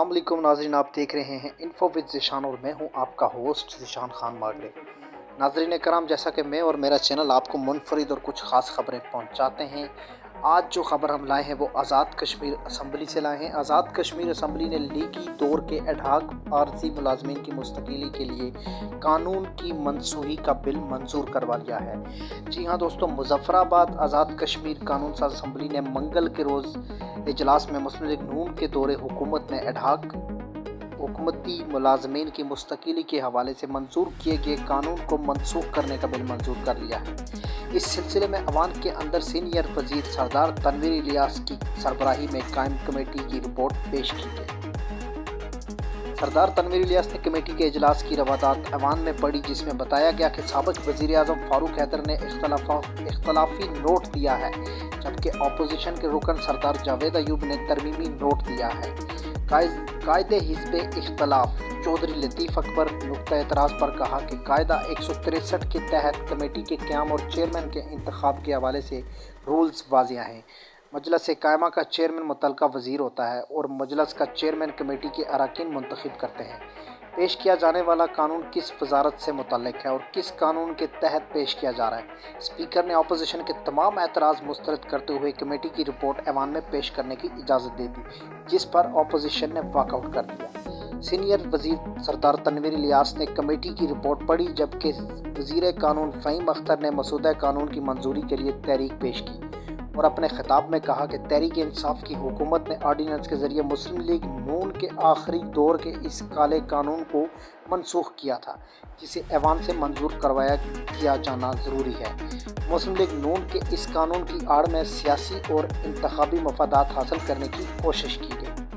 अस्सलाम वालेकुम नाज़रीन, आप देख रहे हैं इन्फो विद ज़ीशान और मैं हूं आपका होस्ट ज़ीशान खान मागरे। नाज़रीन कराम, जैसा कि मैं और मेरा चैनल आपको मुनफरिद और कुछ ख़ास ख़बरें पहुंचाते हैं, आज जो ख़बर हम लाए हैं वो आज़ाद कश्मीर असम्बली से लाए हैं। आज़ाद कश्मीर असम्बली ने लीगी दौर के एडहॉक आरज़ी मुलाज़मीन की मुस्तक़िली के लिए कानून की मनसूखी का बिल मंजूर करवा लिया है। जी हाँ दोस्तों, मुज़फ़्फ़राबाद आज़ाद कश्मीर कानून साज़ असम्बली ने मंगल के रोज़ इजलास में मुस्लिम लीग नून के दौरे हुकूमत ने एडहॉक हुकूमती मुलाज़मीन की मुस्तक़िली के हवाले से मंजूर किए गए कानून को मनसूख करने का बिल मंजूर कर लिया है। इस सिलसिले में अवान के अंदर सीनियर वज़ीर सरदार तनवीर इलियास की सरबराही में कायम कमेटी की रिपोर्ट पेश की गई। सरदार तनवीर इलियास ने कमेटी के इजलास की रवादात अवान में पढ़ी, जिसमें बताया गया कि साबिक़ वज़ीर आज़म फ़ारूक हैदर ने इख्तलाफी नोट दिया है, जबकि अपोजिशन के रुकन सरदार जावेद अयूब ने तरमीमी नोट दिया है। कायदे हिज़्ब इख्तलाफ चौधरी लतीफ़ अकबर नुक्ता एतराज़ पर कहा कि कायदा 163 के तहत कमेटी के क़याम और चेयरमैन के इंतखाब के हवाले से रूल्स वाज़िह हैं। मजलिस कायमा का चेयरमैन मुतल्लका वज़ीर होता है और मजलिस का चेयरमैन कमेटी के अरकान मुंतखब करते हैं। पेश किया जाने वाला कानून किस वजारत से मुतल्लिक है और किस कानून के तहत पेश किया जा रहा है। स्पीकर ने अपोजिशन के तमाम एतराज़ मुस्तरद करते हुए कमेटी की रिपोर्ट ऐवान में पेश करने की इजाज़त दे दी, जिस पर अपोजिशन ने वॉकआउट कर दिया। सीनियर वज़ीर सरदार तनवीर इलियास ने कमेटी की रिपोर्ट पढ़ी, जबकि वज़ीर कानून फ़हीम अख्तर ने मसूदा कानून की मंजूरी के लिए तहरीक पेश की और अपने खिताब में कहा कि तहरीक इंसाफ की हुकूमत ने आर्डीनेंस के ज़रिए मुस्लिम लीग नून के आखिरी दौर के इस काले कानून को मनसूख किया था, जिसे ऐवान से मंजूर किया जाना ज़रूरी है। मुस्लिम लीग नून के इस कानून की आड़ में सियासी और इंतखाबी मफादात हासिल करने की कोशिश की गई।